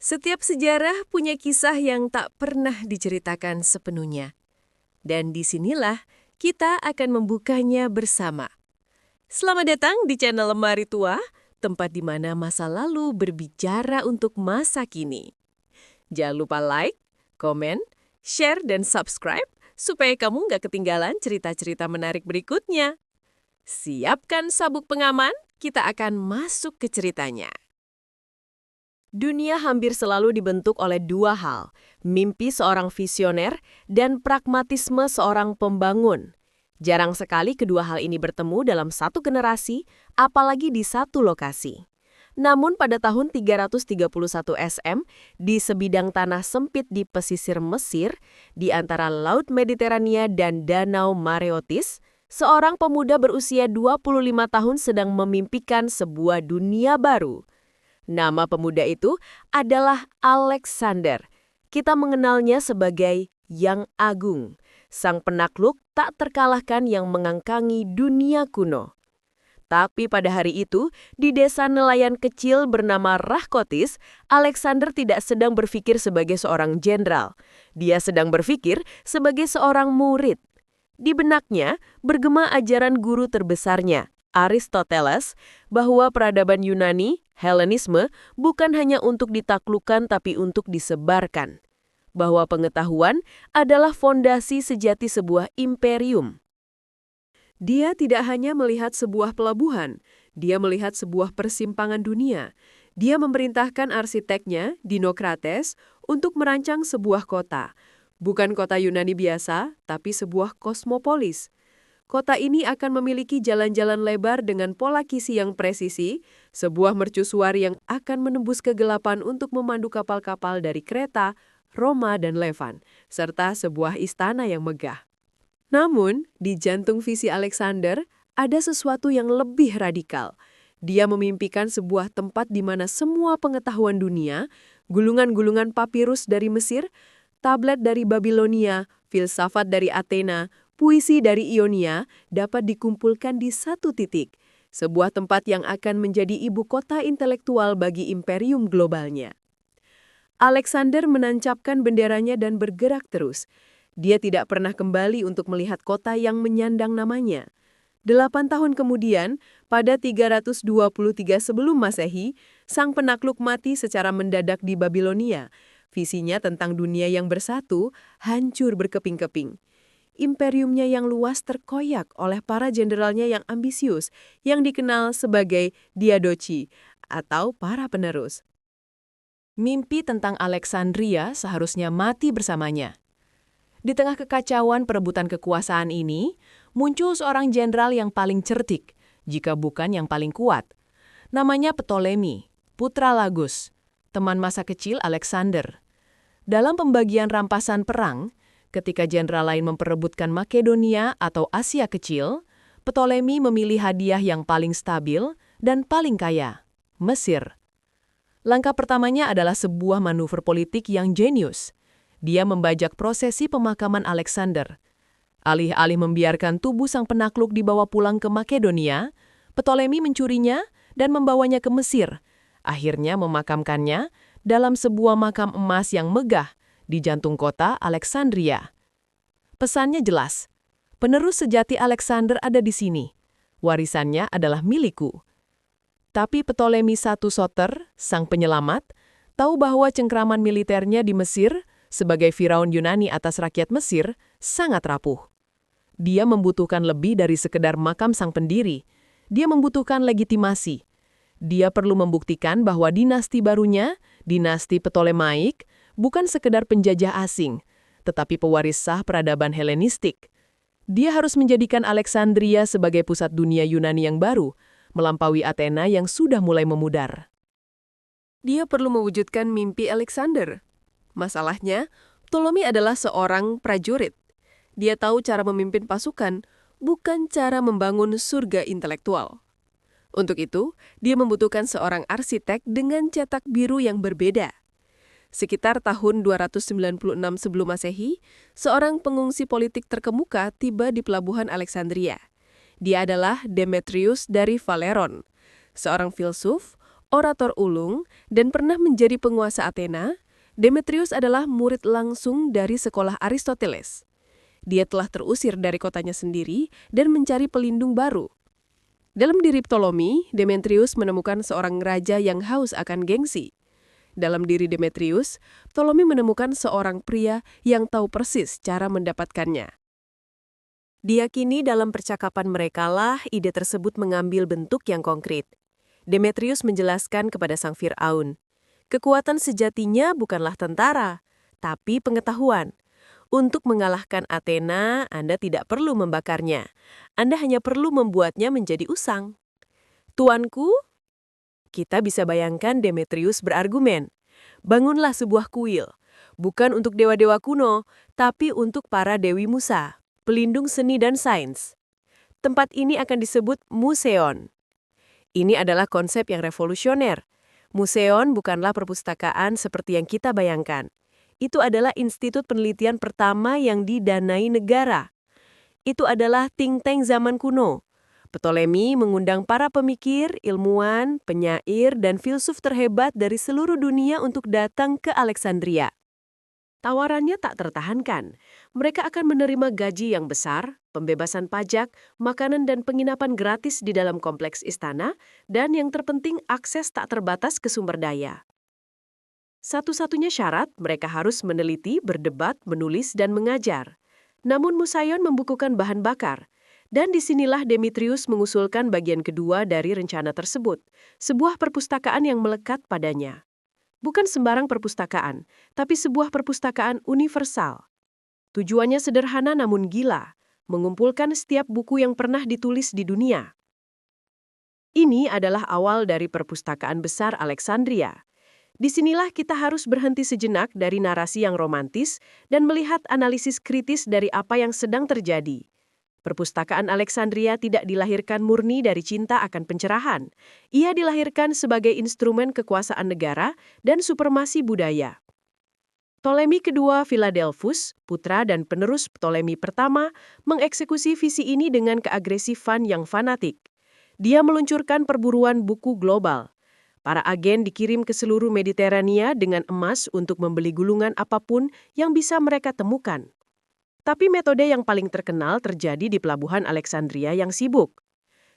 Setiap sejarah punya kisah yang tak pernah diceritakan sepenuhnya. Dan disinilah kita akan membukanya bersama. Selamat datang di channel Lemari Tua, tempat di mana masa lalu berbicara untuk masa kini. Jangan lupa like, komen, share, dan subscribe supaya kamu nggak ketinggalan cerita-cerita menarik berikutnya. Siapkan sabuk pengaman, kita akan masuk ke ceritanya. Dunia hampir selalu dibentuk oleh dua hal, mimpi seorang visioner dan pragmatisme seorang pembangun. Jarang sekali kedua hal ini bertemu dalam satu generasi, apalagi di satu lokasi. Namun pada tahun 331 SM, di sebidang tanah sempit di pesisir Mesir, di antara Laut Mediterania dan Danau Mareotis, seorang pemuda berusia 25 tahun sedang memimpikan sebuah dunia baru. Nama pemuda itu adalah Alexander. Kita mengenalnya sebagai Yang Agung, sang penakluk tak terkalahkan yang mengangkangi dunia kuno. Tapi pada hari itu, di desa nelayan kecil bernama Rahkotis, Alexander tidak sedang berpikir sebagai seorang jenderal. Dia sedang berpikir sebagai seorang murid. Di benaknya bergema ajaran guru terbesarnya, Aristoteles, bahwa peradaban Yunani, Helenisme, bukan hanya untuk ditaklukkan tapi untuk disebarkan. Bahwa pengetahuan adalah fondasi sejati sebuah imperium. Dia tidak hanya melihat sebuah pelabuhan, dia melihat sebuah persimpangan dunia. Dia memerintahkan arsiteknya, Dinokrates, untuk merancang sebuah kota. Bukan kota Yunani biasa, tapi sebuah kosmopolis. Kota ini akan memiliki jalan-jalan lebar dengan pola kisi yang presisi, sebuah mercusuar yang akan menembus kegelapan untuk memandu kapal-kapal dari Kreta, Roma, dan Levan, serta sebuah istana yang megah. Namun, di jantung visi Alexander, ada sesuatu yang lebih radikal. Dia memimpikan sebuah tempat di mana semua pengetahuan dunia, gulungan-gulungan papirus dari Mesir, tablet dari Babilonia, filsafat dari Athena, puisi dari Ionia dapat dikumpulkan di satu titik, sebuah tempat yang akan menjadi ibu kota intelektual bagi imperium globalnya. Alexander menancapkan benderanya dan bergerak terus. Dia tidak pernah kembali untuk melihat kota yang menyandang namanya. 8 tahun kemudian, pada 323 sebelum Masehi, sang penakluk mati secara mendadak di Babilonia. Visinya tentang dunia yang bersatu hancur berkeping-keping. Imperiumnya yang luas terkoyak oleh para jenderalnya yang ambisius, yang dikenal sebagai diadochi atau para penerus. Mimpi tentang Alexandria seharusnya mati bersamanya. Di tengah kekacauan perebutan kekuasaan ini, muncul seorang jenderal yang paling cerdik, jika bukan yang paling kuat. Namanya Ptolemy, putra Lagus, teman masa kecil Alexander. Dalam pembagian rampasan perang, ketika jenderal lain memperebutkan Makedonia atau Asia Kecil, Ptolemy memilih hadiah yang paling stabil dan paling kaya, Mesir. Langkah pertamanya adalah sebuah manuver politik yang jenius. Dia membajak prosesi pemakaman Alexander. Alih-alih membiarkan tubuh sang penakluk dibawa pulang ke Makedonia, Ptolemy mencurinya dan membawanya ke Mesir, akhirnya memakamkannya dalam sebuah makam emas yang megah di jantung kota Alexandria. Pesannya jelas, penerus sejati Alexander ada di sini. Warisannya adalah milikku. Tapi Ptolemy I Soter, sang penyelamat, tahu bahwa cengkraman militernya di Mesir sebagai Firaun Yunani atas rakyat Mesir sangat rapuh. Dia membutuhkan lebih dari sekedar makam sang pendiri. Dia membutuhkan legitimasi. Dia perlu membuktikan bahwa dinasti barunya, dinasti Ptolemaik, bukan sekedar penjajah asing, tetapi pewaris sah peradaban Helenistik. Dia harus menjadikan Alexandria sebagai pusat dunia Yunani yang baru, melampaui Athena yang sudah mulai memudar. Dia perlu mewujudkan mimpi Alexander. Masalahnya, Ptolemy adalah seorang prajurit. Dia tahu cara memimpin pasukan, bukan cara membangun surga intelektual. Untuk itu, dia membutuhkan seorang arsitek dengan cetak biru yang berbeda. Sekitar tahun 296 sebelum Masehi, seorang pengungsi politik terkemuka tiba di pelabuhan Alexandria. Dia adalah Demetrius dari Phaleron, seorang filsuf, orator ulung, dan pernah menjadi penguasa Athena, Demetrius adalah murid langsung dari sekolah Aristoteles. Dia telah terusir dari kotanya sendiri dan mencari pelindung baru. Dalam diri Ptolemy, Demetrius menemukan seorang raja yang haus akan gengsi. Dalam diri Demetrius, Ptolemy menemukan seorang pria yang tahu persis cara mendapatkannya. Diyakini dalam percakapan merekalah ide tersebut mengambil bentuk yang konkret. Demetrius menjelaskan kepada sang Fir'aun, kekuatan sejatinya bukanlah tentara, tapi pengetahuan. Untuk mengalahkan Athena, Anda tidak perlu membakarnya. Anda hanya perlu membuatnya menjadi usang. Tuanku, kita bisa bayangkan Demetrius berargumen, bangunlah sebuah kuil, bukan untuk dewa-dewa kuno, tapi untuk para dewi Musa, pelindung seni dan sains. Tempat ini akan disebut museon. Ini adalah konsep yang revolusioner. Museon bukanlah perpustakaan seperti yang kita bayangkan. Itu adalah institut penelitian pertama yang didanai negara. Itu adalah think tank zaman kuno. Ptolemy mengundang para pemikir, ilmuwan, penyair, dan filsuf terhebat dari seluruh dunia untuk datang ke Alexandria. Tawarannya tak tertahankan. Mereka akan menerima gaji yang besar, pembebasan pajak, makanan dan penginapan gratis di dalam kompleks istana, dan yang terpenting akses tak terbatas ke sumber daya. Satu-satunya syarat, mereka harus meneliti, berdebat, menulis, dan mengajar. Namun Musaion membukukan bahan bakar. Dan disinilah Demetrius mengusulkan bagian kedua dari rencana tersebut, sebuah perpustakaan yang melekat padanya. Bukan sembarang perpustakaan, tapi sebuah perpustakaan universal. Tujuannya sederhana namun gila, mengumpulkan setiap buku yang pernah ditulis di dunia. Ini adalah awal dari perpustakaan besar Alexandria. Disinilah kita harus berhenti sejenak dari narasi yang romantis dan melihat analisis kritis dari apa yang sedang terjadi. Perpustakaan Alexandria tidak dilahirkan murni dari cinta akan pencerahan. Ia dilahirkan sebagai instrumen kekuasaan negara dan supremasi budaya. Ptolemy kedua Philadelphus, putra dan penerus Ptolemy pertama, mengeksekusi visi ini dengan keagresifan yang fanatik. Dia meluncurkan perburuan buku global. Para agen dikirim ke seluruh Mediterania dengan emas untuk membeli gulungan apapun yang bisa mereka temukan. Tapi metode yang paling terkenal terjadi di pelabuhan Alexandria yang sibuk.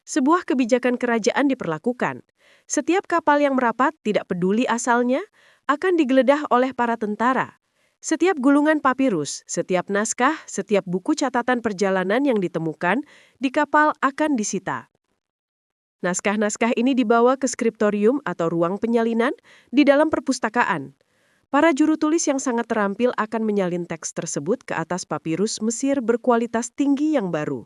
Sebuah kebijakan kerajaan diperlakukan. Setiap kapal yang merapat, tidak peduli asalnya, akan digeledah oleh para tentara. Setiap gulungan papirus, setiap naskah, setiap buku catatan perjalanan yang ditemukan di kapal akan disita. Naskah-naskah ini dibawa ke skriptorium atau ruang penyalinan di dalam perpustakaan. Para juru tulis yang sangat terampil akan menyalin teks tersebut ke atas papirus Mesir berkualitas tinggi yang baru.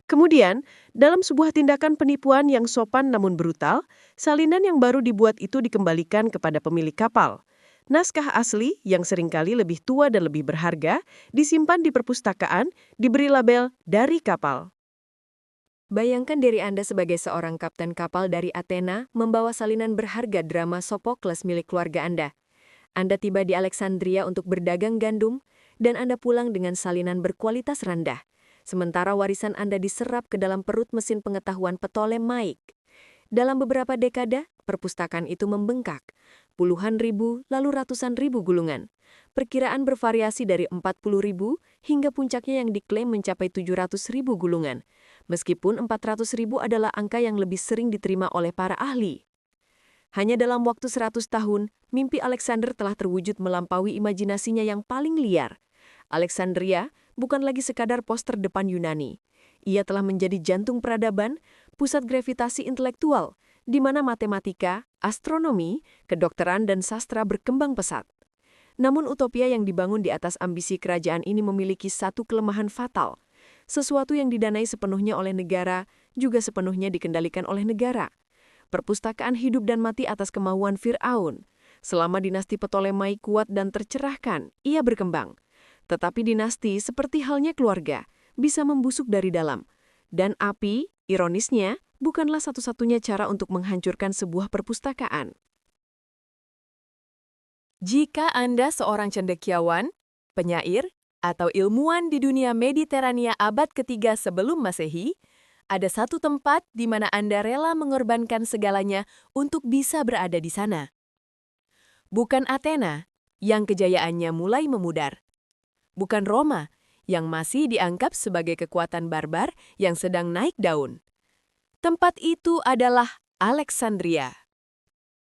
Kemudian, dalam sebuah tindakan penipuan yang sopan namun brutal, salinan yang baru dibuat itu dikembalikan kepada pemilik kapal. Naskah asli, yang seringkali lebih tua dan lebih berharga, disimpan di perpustakaan, diberi label dari kapal. Bayangkan diri Anda sebagai seorang kapten kapal dari Athena membawa salinan berharga drama Sophocles milik keluarga Anda. Anda tiba di Alexandria untuk berdagang gandum, dan Anda pulang dengan salinan berkualitas rendah, sementara warisan Anda diserap ke dalam perut mesin pengetahuan Ptolemaik. Dalam beberapa dekade, perpustakaan itu membengkak. Puluhan ribu, lalu ratusan ribu gulungan. Perkiraan bervariasi dari 40.000 hingga puncaknya yang diklaim mencapai 700.000 gulungan, meskipun 400.000 adalah angka yang lebih sering diterima oleh para ahli. Hanya dalam waktu 100 tahun, mimpi Alexander telah terwujud melampaui imajinasinya yang paling liar. Alexandria bukan lagi sekadar poster depan Yunani. Ia telah menjadi jantung peradaban, pusat gravitasi intelektual, di mana matematika, astronomi, kedokteran, dan sastra berkembang pesat. Namun utopia yang dibangun di atas ambisi kerajaan ini memiliki satu kelemahan fatal. Sesuatu yang didanai sepenuhnya oleh negara, juga sepenuhnya dikendalikan oleh negara. Perpustakaan hidup dan mati atas kemauan Fir'aun. Selama dinasti Ptolemai kuat dan tercerahkan, ia berkembang. Tetapi dinasti, seperti halnya keluarga, bisa membusuk dari dalam. Dan api, ironisnya, bukanlah satu-satunya cara untuk menghancurkan sebuah perpustakaan. Jika Anda seorang cendekiawan, penyair, atau ilmuwan di dunia Mediterania abad ketiga sebelum Masehi, Ada satu tempat di mana Anda rela mengorbankan segalanya untuk bisa berada di sana. Bukan Athena, yang kejayaannya mulai memudar. Bukan Roma, yang masih dianggap sebagai kekuatan barbar yang sedang naik daun. Tempat itu adalah Alexandria.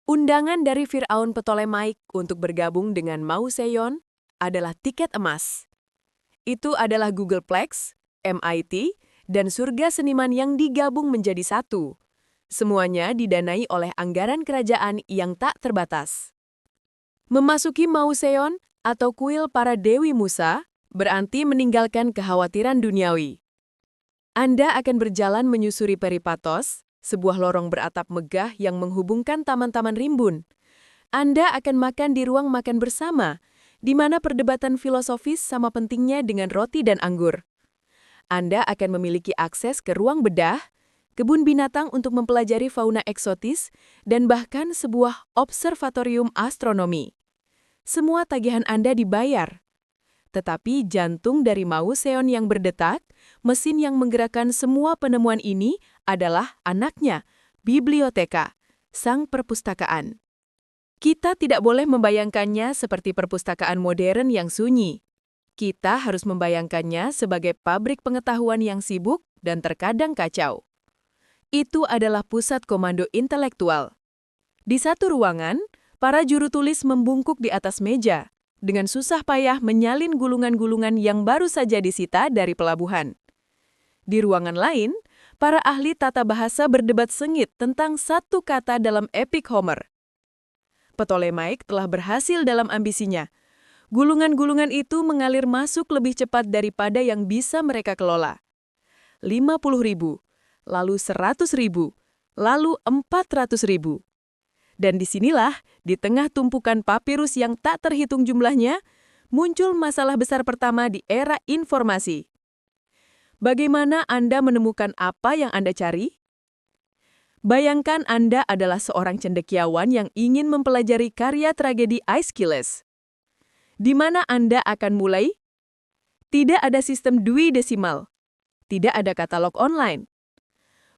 Undangan dari Firaun Ptolemaik untuk bergabung dengan Mauseon adalah tiket emas. Itu adalah Googleplex, MIT, dan surga seniman yang digabung menjadi satu. Semuanya didanai oleh anggaran kerajaan yang tak terbatas. Memasuki Mauseon atau kuil para Dewi Musa berarti meninggalkan kekhawatiran duniawi. Anda akan berjalan menyusuri Peripatos, sebuah lorong beratap megah yang menghubungkan taman-taman rimbun. Anda akan makan di ruang makan bersama, di mana perdebatan filosofis sama pentingnya dengan roti dan anggur. Anda akan memiliki akses ke ruang bedah, kebun binatang untuk mempelajari fauna eksotis, dan bahkan sebuah observatorium astronomi. Semua tagihan Anda dibayar. Tetapi jantung dari Mauseon yang berdetak, mesin yang menggerakkan semua penemuan ini adalah anaknya, biblioteka, sang perpustakaan. Kita tidak boleh membayangkannya seperti perpustakaan modern yang sunyi. Kita harus membayangkannya sebagai pabrik pengetahuan yang sibuk dan terkadang kacau. Itu adalah pusat komando intelektual. Di satu ruangan, para juru tulis membungkuk di atas meja, dengan susah payah menyalin gulungan-gulungan yang baru saja disita dari pelabuhan. Di ruangan lain, para ahli tata bahasa berdebat sengit tentang satu kata dalam epik Homer. Ptolemaik telah berhasil dalam ambisinya. Gulungan-gulungan itu mengalir masuk lebih cepat daripada yang bisa mereka kelola. 50.000, lalu 100.000, lalu 400.000. Dan disinilah, di tengah tumpukan papirus yang tak terhitung jumlahnya, muncul masalah besar pertama di era informasi. Bagaimana Anda menemukan apa yang Anda cari? Bayangkan Anda adalah seorang cendekiawan yang ingin mempelajari karya tragedi Aeschylus. Di mana Anda akan mulai? Tidak ada sistem Dewey Decimal. Tidak ada katalog online.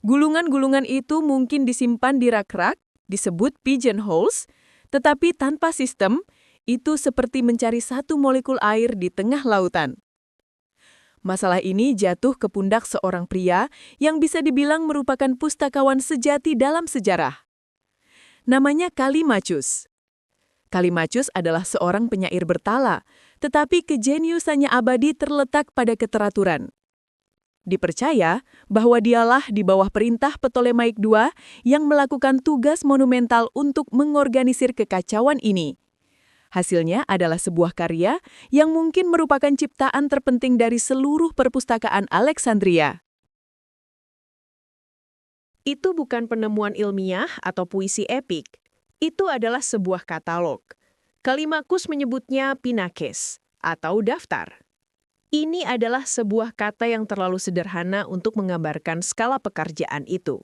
Gulungan-gulungan itu mungkin disimpan di rak-rak, disebut pigeonholes, tetapi tanpa sistem, itu seperti mencari satu molekul air di tengah lautan. Masalah ini jatuh ke pundak seorang pria yang bisa dibilang merupakan pustakawan sejati dalam sejarah. Namanya Callimachus. Callimachus adalah seorang penyair bertala, tetapi kejeniusannya abadi terletak pada keteraturan. Dipercaya bahwa dialah di bawah perintah Ptolemaik II yang melakukan tugas monumental untuk mengorganisir kekacauan ini. Hasilnya adalah sebuah karya yang mungkin merupakan ciptaan terpenting dari seluruh perpustakaan Alexandria. Itu bukan penemuan ilmiah atau puisi epik. Itu adalah sebuah katalog. Callimachus menyebutnya pinakes atau daftar. Ini adalah sebuah kata yang terlalu sederhana untuk menggambarkan skala pekerjaan itu.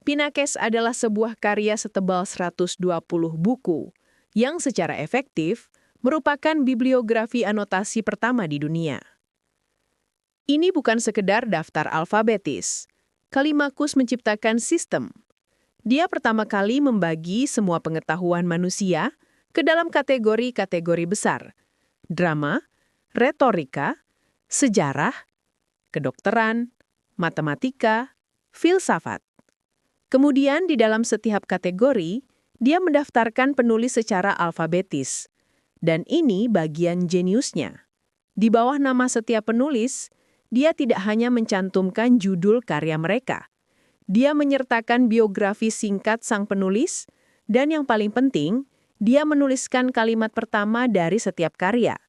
Pinakes adalah sebuah karya setebal 120 buku, yang secara efektif merupakan bibliografi anotasi pertama di dunia. Ini bukan sekedar daftar alfabetis. Callimachus menciptakan sistem. Dia pertama kali membagi semua pengetahuan manusia ke dalam kategori-kategori besar: drama, retorika, sejarah, kedokteran, matematika, filsafat. Kemudian di dalam setiap kategori, dia mendaftarkan penulis secara alfabetis. Dan ini bagian jeniusnya. Di bawah nama setiap penulis, dia tidak hanya mencantumkan judul karya mereka. Dia menyertakan biografi singkat sang penulis, dan yang paling penting, dia menuliskan kalimat pertama dari setiap karya.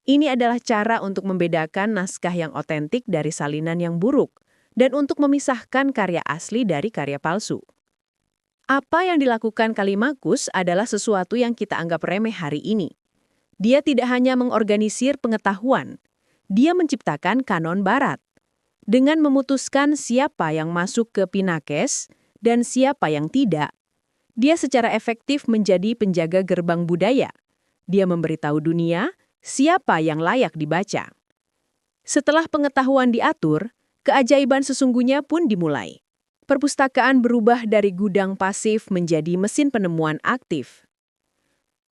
Ini adalah cara untuk membedakan naskah yang otentik dari salinan yang buruk, dan untuk memisahkan karya asli dari karya palsu. Apa yang dilakukan Callimachus adalah sesuatu yang kita anggap remeh hari ini. Dia tidak hanya mengorganisir pengetahuan, dia menciptakan kanon barat. Dengan memutuskan siapa yang masuk ke Pinakes dan siapa yang tidak, dia secara efektif menjadi penjaga gerbang budaya. Dia memberitahu dunia siapa yang layak dibaca. Setelah pengetahuan diatur, Keajaiban sesungguhnya pun dimulai. Perpustakaan berubah dari gudang pasif menjadi mesin penemuan aktif.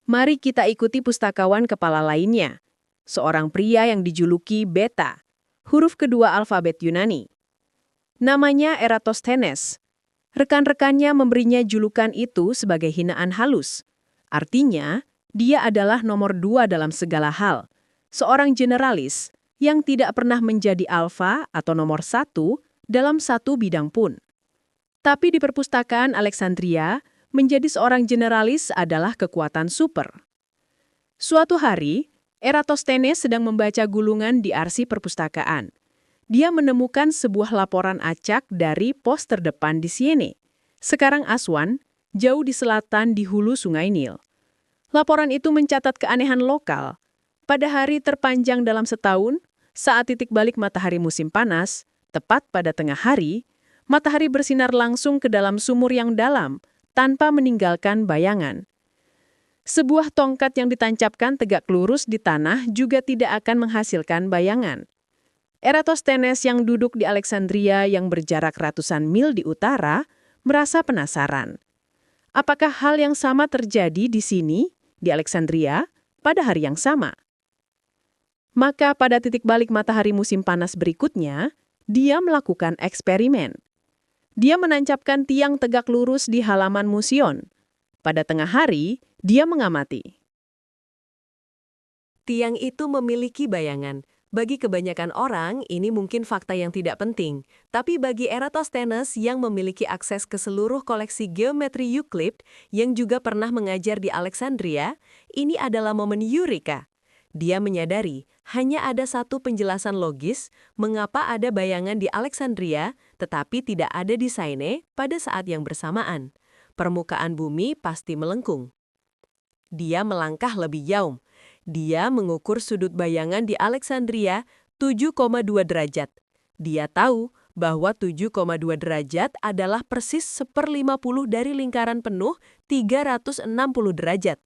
Mari kita ikuti pustakawan kepala lainnya, seorang pria yang dijuluki Beta, huruf kedua alfabet Yunani. Namanya Eratosthenes. Rekan-rekannya memberinya julukan itu sebagai hinaan halus. Artinya, dia adalah nomor 2 dalam segala hal, seorang generalis yang tidak pernah menjadi alfa atau nomor 1 dalam satu bidang pun. Tapi di perpustakaan Alexandria, menjadi seorang generalis adalah kekuatan super. Suatu hari, Eratosthenes sedang membaca gulungan di arsip perpustakaan. Dia menemukan sebuah laporan acak dari pos terdepan di Siene, sekarang Aswan, jauh di selatan di hulu Sungai Nil. Laporan itu mencatat keanehan lokal. Pada hari terpanjang dalam setahun, saat titik balik matahari musim panas, tepat pada tengah hari, matahari bersinar langsung ke dalam sumur yang dalam, tanpa meninggalkan bayangan. Sebuah tongkat yang ditancapkan tegak lurus di tanah juga tidak akan menghasilkan bayangan. Eratosthenes yang duduk di Alexandria yang berjarak ratusan mil di utara, merasa penasaran. Apakah hal yang sama terjadi di sini, di Alexandria, pada hari yang sama? Maka pada titik balik matahari musim panas berikutnya, dia melakukan eksperimen. Dia menancapkan tiang tegak lurus di halaman museum. Pada tengah hari, dia mengamati. Tiang itu memiliki bayangan. Bagi kebanyakan orang, ini mungkin fakta yang tidak penting. Tapi bagi Eratosthenes yang memiliki akses ke seluruh koleksi geometri Euclid, yang juga pernah mengajar di Alexandria, ini adalah momen Eureka. Dia menyadari hanya ada satu penjelasan logis mengapa ada bayangan di Alexandria tetapi tidak ada di Siene pada saat yang bersamaan. Permukaan bumi pasti melengkung. Dia melangkah lebih jauh. Dia mengukur sudut bayangan di Alexandria 7,2 derajat. Dia tahu bahwa 7,2 derajat adalah persis 1/50 dari lingkaran penuh 360 derajat.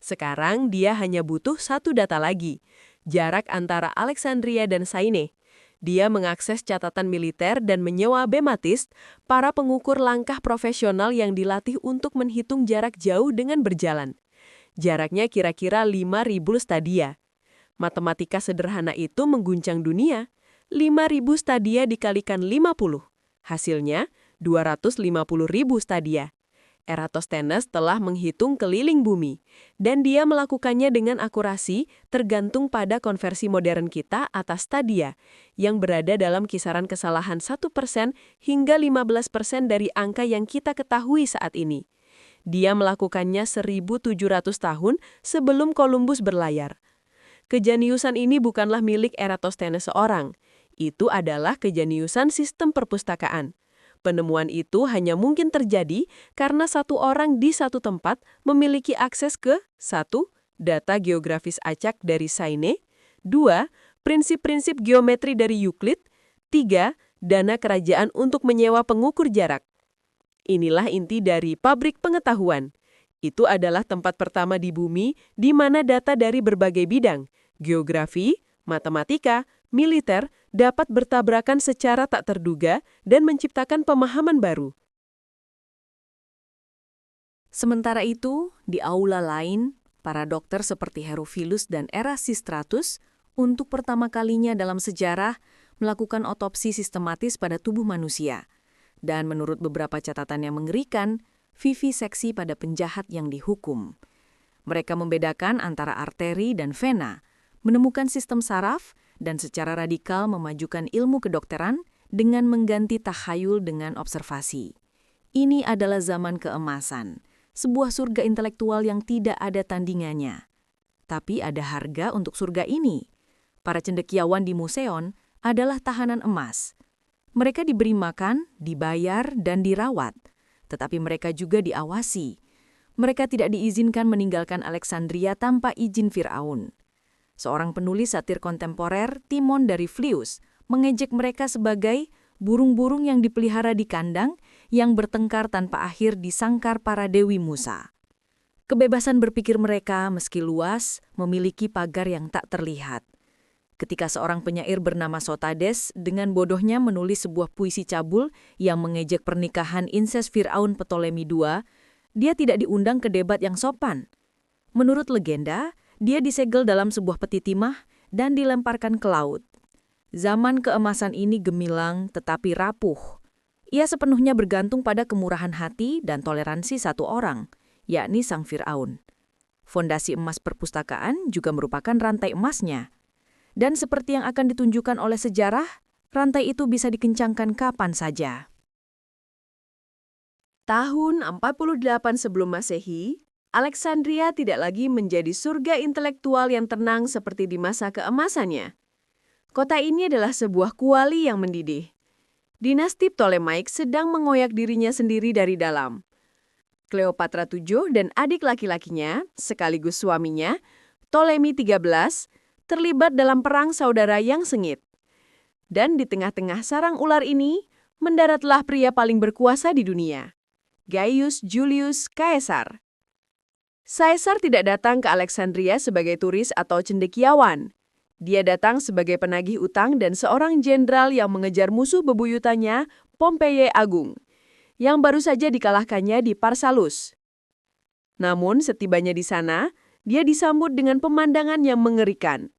Sekarang dia hanya butuh satu data lagi, jarak antara Alexandria dan Siene. Dia mengakses catatan militer dan menyewa Bematist, para pengukur langkah profesional yang dilatih untuk menghitung jarak jauh dengan berjalan. Jaraknya kira-kira 5.000 stadia. Matematika sederhana itu mengguncang dunia. 5.000 stadia dikalikan 50. Hasilnya 250.000 stadia. Eratosthenes telah menghitung keliling bumi, dan dia melakukannya dengan akurasi tergantung pada konversi modern kita atas stadia, yang berada dalam kisaran kesalahan 1% hingga 15% dari angka yang kita ketahui saat ini. Dia melakukannya 1.700 tahun sebelum Columbus berlayar. Kejeniusan ini bukanlah milik Eratosthenes seorang, itu adalah kejeniusan sistem perpustakaan. Penemuan itu hanya mungkin terjadi karena satu orang di satu tempat memiliki akses ke 1. Data geografis acak dari Siene, 2. Prinsip-prinsip geometri dari Euclid, 3. Dana kerajaan untuk menyewa pengukur jarak. Inilah inti dari pabrik pengetahuan. Itu adalah tempat pertama di bumi di mana data dari berbagai bidang, geografi, matematika, militer, dapat bertabrakan secara tak terduga dan menciptakan pemahaman baru. Sementara itu, di aula lain, para dokter seperti Herophilus dan Erasistratus untuk pertama kalinya dalam sejarah melakukan otopsi sistematis pada tubuh manusia. Dan menurut beberapa catatan yang mengerikan, viviseksi pada penjahat yang dihukum. Mereka membedakan antara arteri dan vena, menemukan sistem saraf, dan secara radikal memajukan ilmu kedokteran dengan mengganti takhayul dengan observasi. Ini adalah zaman keemasan, sebuah surga intelektual yang tidak ada tandingannya. Tapi ada harga untuk surga ini. Para cendekiawan di museum adalah tahanan emas. Mereka diberi makan, dibayar, dan dirawat. Tetapi mereka juga diawasi. Mereka tidak diizinkan meninggalkan Alexandria tanpa izin Firaun. Seorang penulis satir kontemporer, Timon dari Phlius, mengejek mereka sebagai burung-burung yang dipelihara di kandang yang bertengkar tanpa akhir di sangkar para dewi Musa. Kebebasan berpikir mereka, meski luas, memiliki pagar yang tak terlihat. ketika seorang penyair bernama Sotades dengan bodohnya menulis sebuah puisi cabul yang mengejek pernikahan inses Firaun Ptolemy II, dia tidak diundang ke debat yang sopan. Menurut legenda, dia disegel dalam sebuah peti timah dan dilemparkan ke laut. Zaman keemasan ini gemilang tetapi rapuh. Ia sepenuhnya bergantung pada kemurahan hati dan toleransi satu orang, yakni sang Firaun. Fondasi emas perpustakaan juga merupakan rantai emasnya. Dan seperti yang akan ditunjukkan oleh sejarah, rantai itu bisa dikencangkan kapan saja. Tahun 48 sebelum Masehi, Alexandria tidak lagi menjadi surga intelektual yang tenang seperti di masa keemasannya. Kota ini adalah sebuah kuali yang mendidih. Dinasti Ptolemaik sedang mengoyak dirinya sendiri dari dalam. Cleopatra VII dan adik laki-lakinya, sekaligus suaminya, Ptolemy XIII, terlibat dalam perang saudara yang sengit. Dan di tengah-tengah sarang ular ini, mendaratlah pria paling berkuasa di dunia, Gaius Julius Caesar. Caesar tidak datang ke Alexandria sebagai turis atau cendekiawan. Dia datang sebagai penagih utang dan seorang jenderal yang mengejar musuh bebuyutannya, Pompei Agung, yang baru saja dikalahkannya di Pharsalus. Namun setibanya di sana, dia disambut dengan pemandangan yang mengerikan.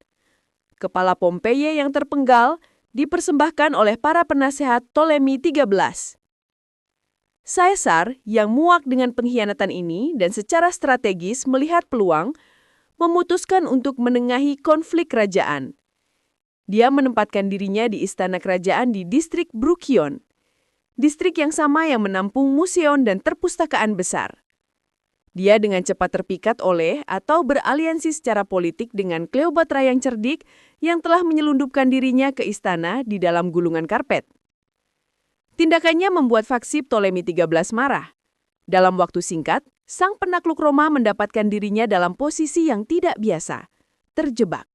Kepala Pompei yang terpenggal dipersembahkan oleh para penasehat Ptolemy XIII. Caesar yang muak dengan pengkhianatan ini dan secara strategis melihat peluang, memutuskan untuk menengahi konflik kerajaan. Dia menempatkan dirinya di istana kerajaan di distrik Bruchion, distrik yang sama yang menampung museum dan perpustakaan besar. Dia dengan cepat terpikat oleh atau beraliansi secara politik dengan Cleopatra yang cerdik yang telah menyelundupkan dirinya ke istana di dalam gulungan karpet. Tindakannya membuat faksi Ptolemy XIII marah. Dalam waktu singkat, sang penakluk Roma mendapatkan dirinya dalam posisi yang tidak biasa, terjebak.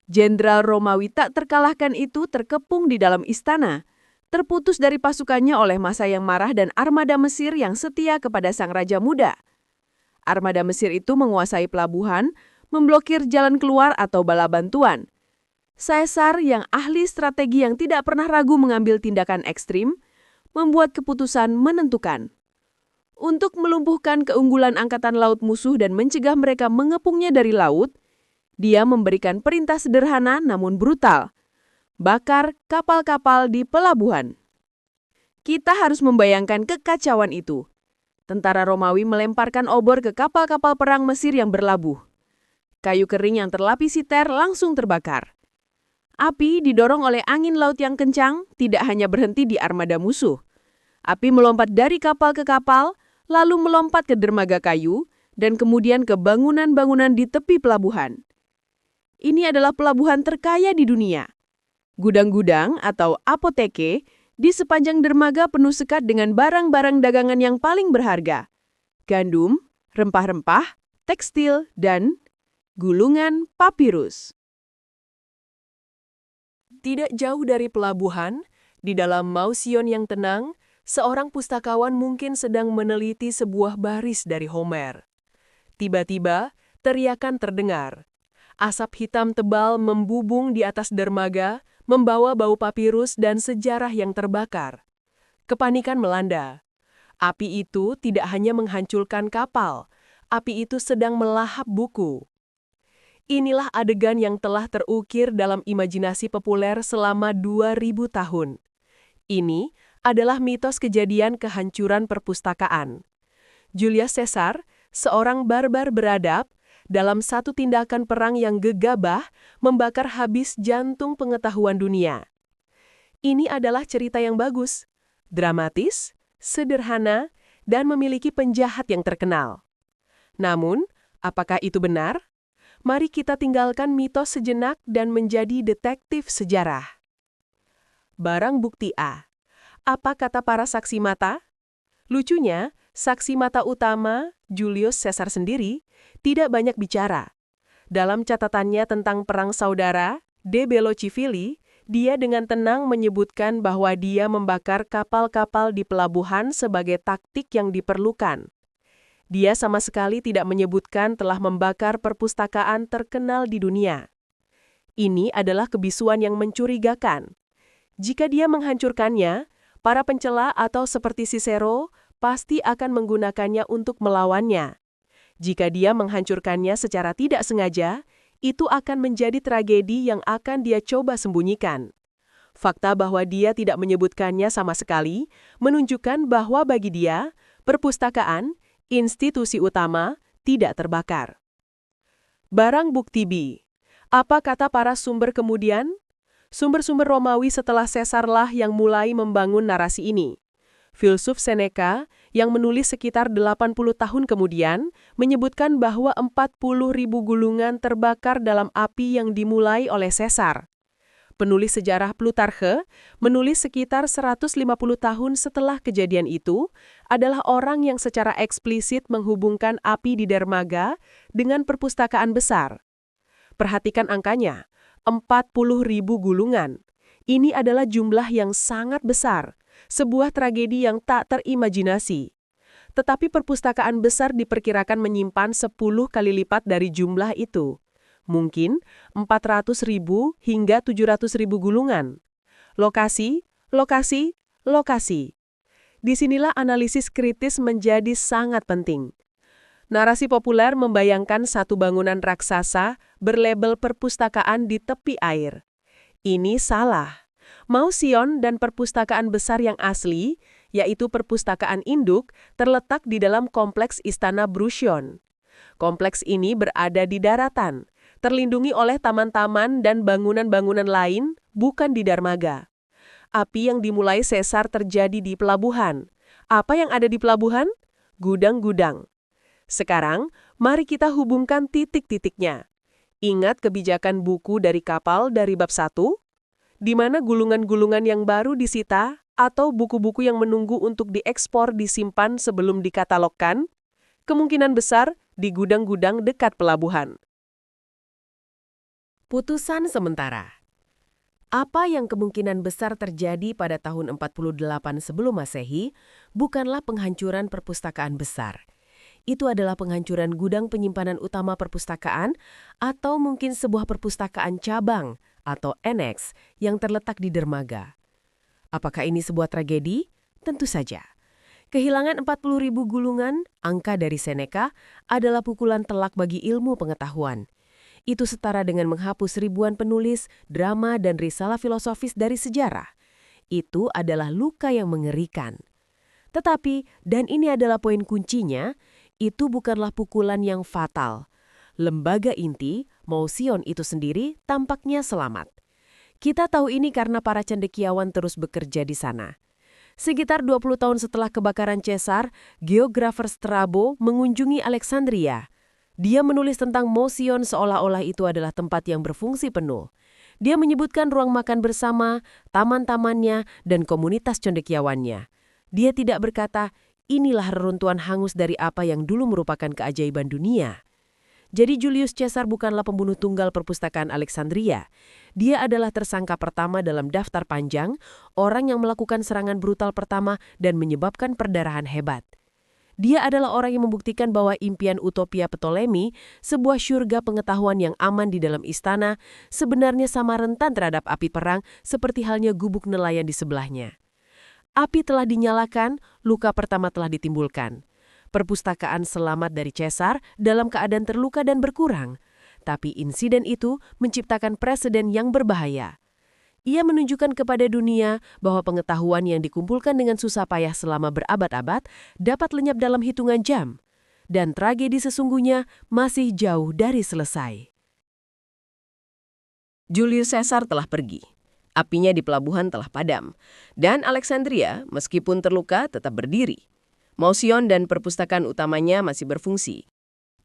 Jenderal Romawi tak terkalahkan itu terkepung di dalam istana, terputus dari pasukannya oleh massa yang marah dan armada Mesir yang setia kepada sang raja muda. Armada Mesir itu menguasai pelabuhan, memblokir jalan keluar atau bala bantuan. Caesar yang ahli strategi yang tidak pernah ragu mengambil tindakan ekstrim, membuat keputusan menentukan. Untuk melumpuhkan keunggulan angkatan laut musuh dan mencegah mereka mengepungnya dari laut, dia memberikan perintah sederhana namun brutal. Bakar kapal-kapal di pelabuhan. Kita harus membayangkan kekacauan itu. Tentara Romawi melemparkan obor ke kapal-kapal perang Mesir yang berlabuh. Kayu kering yang terlapisi ter langsung terbakar. Api didorong oleh angin laut yang kencang tidak hanya berhenti di armada musuh. Api melompat dari kapal ke kapal, lalu melompat ke dermaga kayu, dan kemudian ke bangunan-bangunan di tepi pelabuhan. Ini adalah pelabuhan terkaya di dunia. Gudang-gudang atau apoteke di sepanjang dermaga penuh sekat dengan barang-barang dagangan yang paling berharga. Gandum, rempah-rempah, tekstil, dan gulungan papirus. Tidak jauh dari pelabuhan, di dalam Mausion yang tenang, seorang pustakawan mungkin sedang meneliti sebuah baris dari Homer. Tiba-tiba, teriakan terdengar. Asap hitam tebal membubung di atas dermaga, membawa bau papirus dan sejarah yang terbakar. Kepanikan melanda. Api itu tidak hanya menghancurkan kapal, api itu sedang melahap buku. Inilah adegan yang telah terukir dalam imajinasi populer selama 2000 tahun. Ini adalah mitos kejadian kehancuran perpustakaan. Julius Caesar, seorang barbar beradab, dalam satu tindakan perang yang gegabah, membakar habis jantung pengetahuan dunia. Ini adalah cerita yang bagus, dramatis, sederhana, dan memiliki penjahat yang terkenal. Namun, apakah itu benar? Mari kita tinggalkan mitos sejenak dan menjadi detektif sejarah. Barang bukti A. Apa kata para saksi mata? Lucunya, saksi mata utama, Julius Caesar sendiri, tidak banyak bicara. Dalam catatannya tentang perang saudara, De Bello Civili, dia dengan tenang menyebutkan bahwa dia membakar kapal-kapal di pelabuhan sebagai taktik yang diperlukan. Dia sama sekali tidak menyebutkan telah membakar perpustakaan terkenal di dunia. Ini adalah kebisuan yang mencurigakan. Jika dia menghancurkannya, para pencela atau seperti Cicero pasti akan menggunakannya untuk melawannya. Jika dia menghancurkannya secara tidak sengaja, itu akan menjadi tragedi yang akan dia coba sembunyikan. Fakta bahwa dia tidak menyebutkannya sama sekali menunjukkan bahwa bagi dia, perpustakaan, institusi utama, tidak terbakar. Barang bukti B. Apa kata para sumber kemudian? Sumber-sumber Romawi setelah Caesar-lah yang mulai membangun narasi ini. Filsuf Seneca, yang menulis sekitar 80 tahun kemudian, menyebutkan bahwa 40.000 gulungan terbakar dalam api yang dimulai oleh Caesar. Penulis sejarah Plutarche, menulis sekitar 150 tahun setelah kejadian itu, adalah orang yang secara eksplisit menghubungkan api di dermaga dengan perpustakaan besar. Perhatikan angkanya, 40.000 gulungan. Ini adalah jumlah yang sangat besar, sebuah tragedi yang tak terimajinasi. Tetapi perpustakaan besar diperkirakan menyimpan 10 kali lipat dari jumlah itu. Mungkin 400.000 hingga 700.000 gulungan. Lokasi, lokasi, lokasi. Disinilah analisis kritis menjadi sangat penting. Narasi populer membayangkan satu bangunan raksasa berlabel perpustakaan di tepi air. Ini salah. Mausion dan perpustakaan besar yang asli, yaitu perpustakaan induk, terletak di dalam kompleks Istana Brusion. Kompleks ini berada di daratan, terlindungi oleh taman-taman dan bangunan-bangunan lain, bukan di dermaga. Api yang dimulai Caesar terjadi di pelabuhan. Apa yang ada di pelabuhan? Gudang-gudang. Sekarang, mari kita hubungkan titik-titiknya. Ingat kebijakan buku dari kapal dari bab 1? Di mana gulungan-gulungan yang baru disita atau buku-buku yang menunggu untuk diekspor disimpan sebelum dikatalogkan? Kemungkinan besar di gudang-gudang dekat pelabuhan. Putusan sementara. Apa yang kemungkinan besar terjadi pada tahun 48 sebelum Masehi bukanlah penghancuran perpustakaan besar. Itu adalah penghancuran gudang penyimpanan utama perpustakaan atau mungkin sebuah perpustakaan cabang atau aneks yang terletak di dermaga. Apakah ini sebuah tragedi? Tentu saja. Kehilangan 40.000 gulungan, angka dari Seneca, adalah pukulan telak bagi ilmu pengetahuan. Itu setara dengan menghapus ribuan penulis, drama, dan risalah filosofis dari sejarah. Itu adalah luka yang mengerikan. Tetapi, dan ini adalah poin kuncinya, itu bukanlah pukulan yang fatal. Lembaga inti, Mausion itu sendiri, tampaknya selamat. Kita tahu ini karena para cendekiawan terus bekerja di sana. Sekitar 20 tahun setelah kebakaran Caesar, geografer Strabo mengunjungi Alexandria. Dia menulis tentang Mausion seolah-olah itu adalah tempat yang berfungsi penuh. Dia menyebutkan ruang makan bersama, taman-tamannya, dan komunitas cendekiawannya. Dia tidak berkata, inilah reruntuhan hangus dari apa yang dulu merupakan keajaiban dunia. Jadi Julius Caesar bukanlah pembunuh tunggal perpustakaan Alexandria. Dia adalah tersangka pertama dalam daftar panjang, orang yang melakukan serangan brutal pertama dan menyebabkan perdarahan hebat. Dia adalah orang yang membuktikan bahwa impian utopia Ptolemy, sebuah syurga pengetahuan yang aman di dalam istana, sebenarnya sama rentan terhadap api perang seperti halnya gubuk nelayan di sebelahnya. Api telah dinyalakan, luka pertama telah ditimbulkan. Perpustakaan selamat dari Caesar dalam keadaan terluka dan berkurang. Tapi insiden itu menciptakan preseden yang berbahaya. Ia menunjukkan kepada dunia bahwa pengetahuan yang dikumpulkan dengan susah payah selama berabad-abad dapat lenyap dalam hitungan jam. Dan tragedi sesungguhnya masih jauh dari selesai. Julius Caesar telah pergi. Apinya di pelabuhan telah padam, dan Alexandria, meskipun terluka, tetap berdiri. Mausion dan perpustakaan utamanya masih berfungsi.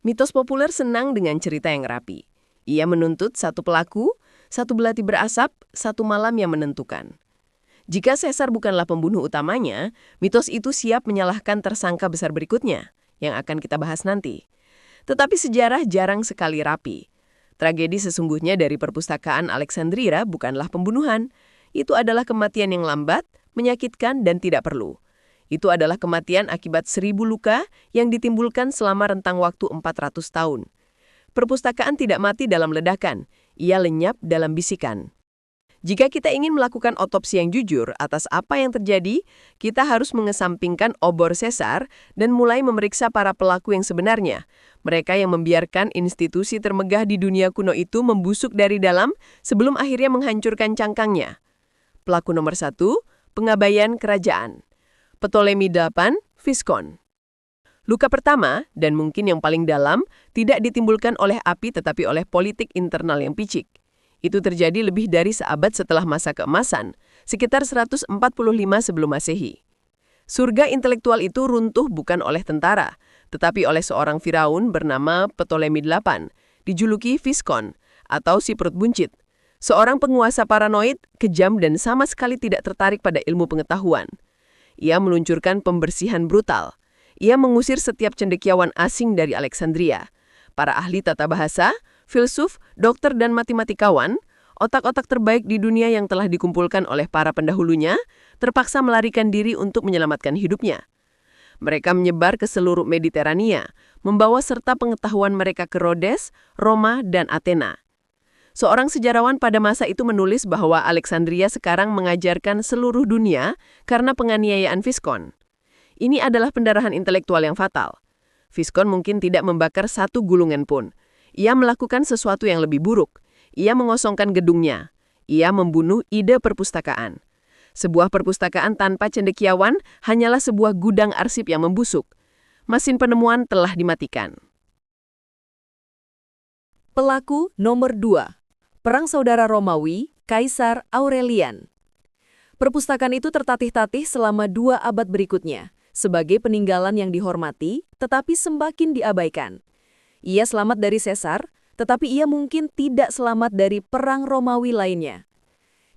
Mitos populer senang dengan cerita yang rapi. Ia menuntut satu pelaku, satu belati berasap, satu malam yang menentukan. Jika Caesar bukanlah pembunuh utamanya, mitos itu siap menyalahkan tersangka besar berikutnya, yang akan kita bahas nanti. Tetapi sejarah jarang sekali rapi. Tragedi sesungguhnya dari perpustakaan Alexandria bukanlah pembunuhan. Itu adalah kematian yang lambat, menyakitkan, dan tidak perlu. Itu adalah kematian akibat 1000 luka yang ditimbulkan selama rentang waktu 400 tahun. Perpustakaan tidak mati dalam ledakan. Ia lenyap dalam bisikan. Jika kita ingin melakukan otopsi yang jujur atas apa yang terjadi, kita harus mengesampingkan obor sesar dan mulai memeriksa para pelaku yang sebenarnya. Mereka yang membiarkan institusi termegah di dunia kuno itu membusuk dari dalam sebelum akhirnya menghancurkan cangkangnya. Pelaku nomor 1, pengabaian kerajaan. Ptolemy VIII, Physcon. Luka pertama, dan mungkin yang paling dalam, tidak ditimbulkan oleh api tetapi oleh politik internal yang picik. Itu terjadi lebih dari seabad setelah masa keemasan, sekitar 145 sebelum Masehi. Surga intelektual itu runtuh bukan oleh tentara, tetapi oleh seorang Firaun bernama Ptolemy VIII, dijuluki Physcon, atau si perut buncit. Seorang penguasa paranoid, kejam dan sama sekali tidak tertarik pada ilmu pengetahuan. Ia meluncurkan pembersihan brutal. Ia mengusir setiap cendekiawan asing dari Alexandria. Para ahli tata bahasa, filsuf, dokter, dan matematikawan, otak-otak terbaik di dunia yang telah dikumpulkan oleh para pendahulunya, terpaksa melarikan diri untuk menyelamatkan hidupnya. Mereka menyebar ke seluruh Mediterania, membawa serta pengetahuan mereka ke Rhodes, Roma, dan Athena. Seorang sejarawan pada masa itu menulis bahwa Alexandria sekarang mengajarkan seluruh dunia karena penganiayaan Physcon. Ini adalah pendarahan intelektual yang fatal. Physcon mungkin tidak membakar satu gulungan pun. Ia melakukan sesuatu yang lebih buruk. Ia mengosongkan gedungnya. Ia membunuh ide perpustakaan. Sebuah perpustakaan tanpa cendekiawan hanyalah sebuah gudang arsip yang membusuk. Mesin penemuan telah dimatikan. Pelaku nomor 2. Perang Saudara Romawi, Kaisar Aurelian. Perpustakaan itu tertatih-tatih selama 2 abad berikutnya, sebagai peninggalan yang dihormati, tetapi semakin diabaikan. Ia selamat dari Caesar, tetapi ia mungkin tidak selamat dari perang Romawi lainnya.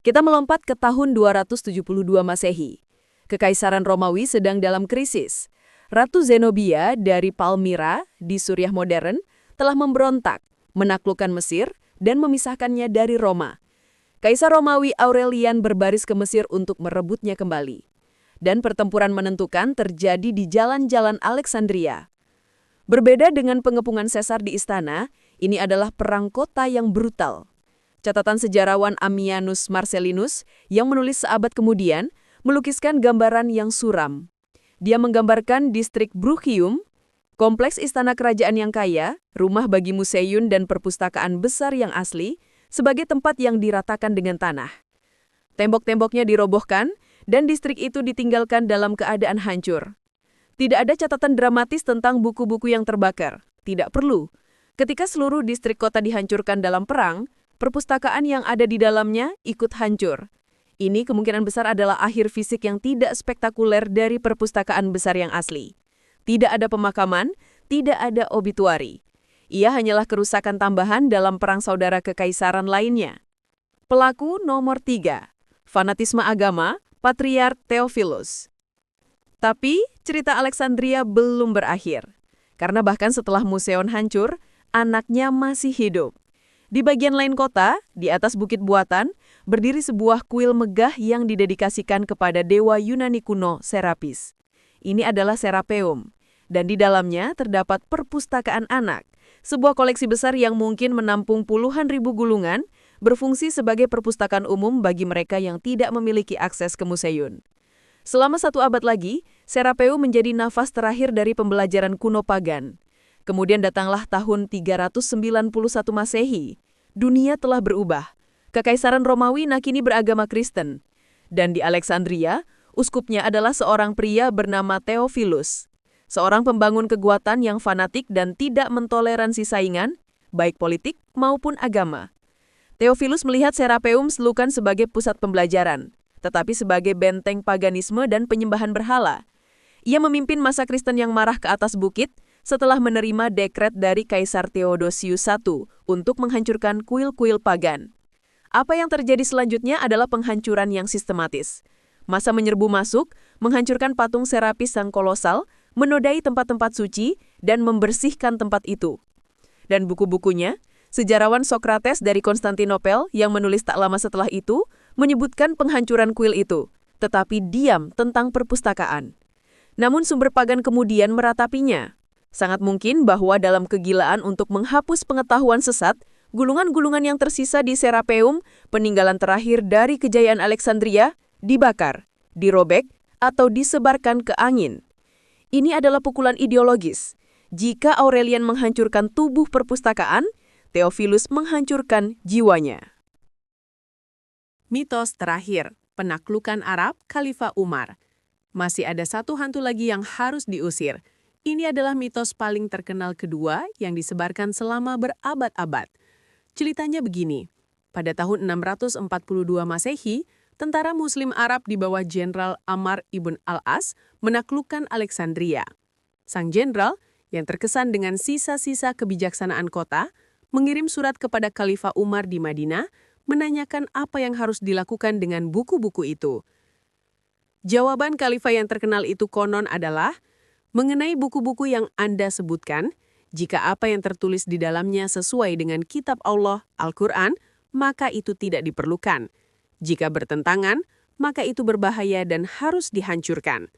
Kita melompat ke tahun 272 Masehi. Kekaisaran Romawi sedang dalam krisis. Ratu Zenobia dari Palmyra di Suriah modern telah memberontak, menaklukkan Mesir, dan memisahkannya dari Roma. Kaisar Romawi Aurelian berbaris ke Mesir untuk merebutnya kembali. Dan pertempuran menentukan terjadi di jalan-jalan Alexandria. Berbeda dengan pengepungan Caesar di istana, ini adalah perang kota yang brutal. Catatan sejarawan Ammianus Marcellinus yang menulis seabad kemudian melukiskan gambaran yang suram. Dia menggambarkan distrik Bruchium, kompleks istana kerajaan yang kaya, rumah bagi museum dan perpustakaan besar yang asli, sebagai tempat yang diratakan dengan tanah. Tembok-temboknya dirobohkan, dan distrik itu ditinggalkan dalam keadaan hancur. Tidak ada catatan dramatis tentang buku-buku yang terbakar. Tidak perlu. Ketika seluruh distrik kota dihancurkan dalam perang, perpustakaan yang ada di dalamnya ikut hancur. Ini kemungkinan besar adalah akhir fisik yang tidak spektakuler dari perpustakaan besar yang asli. Tidak ada pemakaman, tidak ada obituari. Ia hanyalah kerusakan tambahan dalam perang saudara kekaisaran lainnya. Pelaku nomor 3. Fanatisme agama, Patriark Theophilus. Tapi, cerita Alexandria belum berakhir. Karena bahkan setelah museum hancur, anaknya masih hidup. Di bagian lain kota, di atas bukit buatan, berdiri sebuah kuil megah yang didedikasikan kepada dewa Yunani kuno Serapis. Ini adalah Serapeum, dan di dalamnya terdapat perpustakaan anak, sebuah koleksi besar yang mungkin menampung puluhan ribu gulungan, berfungsi sebagai perpustakaan umum bagi mereka yang tidak memiliki akses ke museum. Selama 1 abad lagi, Serapeum menjadi nafas terakhir dari pembelajaran kuno pagan. Kemudian datanglah tahun 391 Masehi. Dunia telah berubah. Kekaisaran Romawi kini beragama Kristen. Dan di Alexandria, uskupnya adalah seorang pria bernama Theophilus. Seorang pembangun kekuatan yang fanatik dan tidak mentoleransi saingan, baik politik maupun agama. Theophilus melihat Serapeum bukan sebagai pusat pembelajaran, tetapi sebagai benteng paganisme dan penyembahan berhala. Ia memimpin masa Kristen yang marah ke atas bukit setelah menerima dekret dari Kaisar Theodosius I untuk menghancurkan kuil-kuil pagan. Apa yang terjadi selanjutnya adalah penghancuran yang sistematis. Masa menyerbu masuk, menghancurkan patung Serapis sang kolosal, menodai tempat-tempat suci, dan membersihkan tempat itu. Dan buku-bukunya, sejarawan Sokrates dari Konstantinopel yang menulis tak lama setelah itu, menyebutkan penghancuran kuil itu, tetapi diam tentang perpustakaan. Namun sumber pagan kemudian meratapinya. Sangat mungkin bahwa dalam kegilaan untuk menghapus pengetahuan sesat, Gulungan-gulungan yang tersisa di Serapeum, peninggalan terakhir dari kejayaan Alexandria, dibakar, dirobek, atau disebarkan ke angin. Ini adalah pukulan ideologis. Jika Aurelian menghancurkan tubuh perpustakaan, Theophilus menghancurkan jiwanya. Mitos terakhir, penaklukan Arab Khalifah Umar. Masih ada satu hantu lagi yang harus diusir. Ini adalah mitos paling terkenal kedua yang disebarkan selama berabad-abad. Ceritanya begini, pada tahun 642 Masehi, tentara Muslim Arab di bawah Jenderal Ammar ibn al-As menaklukkan Alexandria. Sang jenderal, yang terkesan dengan sisa-sisa kebijaksanaan kota, mengirim surat kepada Khalifah Umar di Madinah, menanyakan apa yang harus dilakukan dengan buku-buku itu. Jawaban Khalifah yang terkenal itu konon adalah, mengenai buku-buku yang Anda sebutkan, jika apa yang tertulis di dalamnya sesuai dengan kitab Allah, Al-Quran, maka itu tidak diperlukan. Jika bertentangan, maka itu berbahaya dan harus dihancurkan.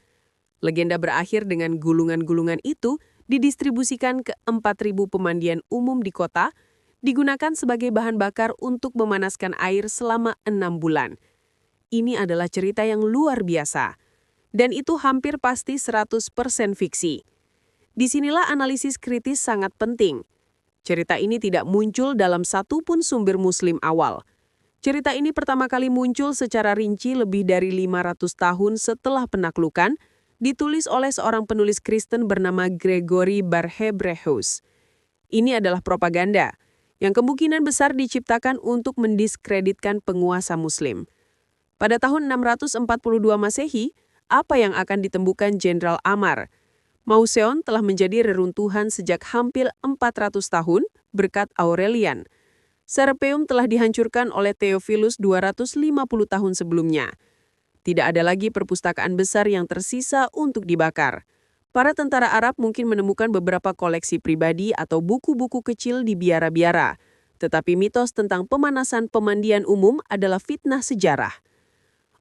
Legenda berakhir dengan gulungan-gulungan itu didistribusikan ke 4.000 pemandian umum di kota, digunakan sebagai bahan bakar untuk memanaskan air selama 6 bulan. Ini adalah cerita yang luar biasa. Dan itu hampir pasti 100% fiksi. Disinilah analisis kritis sangat penting. Cerita ini tidak muncul dalam satupun sumber Muslim awal. Cerita ini pertama kali muncul secara rinci lebih dari 500 tahun setelah penaklukan, ditulis oleh seorang penulis Kristen bernama Gregory Barhebreheus. Ini adalah propaganda, yang kemungkinan besar diciptakan untuk mendiskreditkan penguasa Muslim. Pada tahun 642 Masehi, apa yang akan ditemukan Jenderal Ammar? Mauseon telah menjadi reruntuhan sejak hampir 400 tahun berkat Aurelian. Serapeum telah dihancurkan oleh Theophilus 250 tahun sebelumnya. Tidak ada lagi perpustakaan besar yang tersisa untuk dibakar. Para tentara Arab mungkin menemukan beberapa koleksi pribadi atau buku-buku kecil di biara-biara. Tetapi mitos tentang pemanasan pemandian umum adalah fitnah sejarah.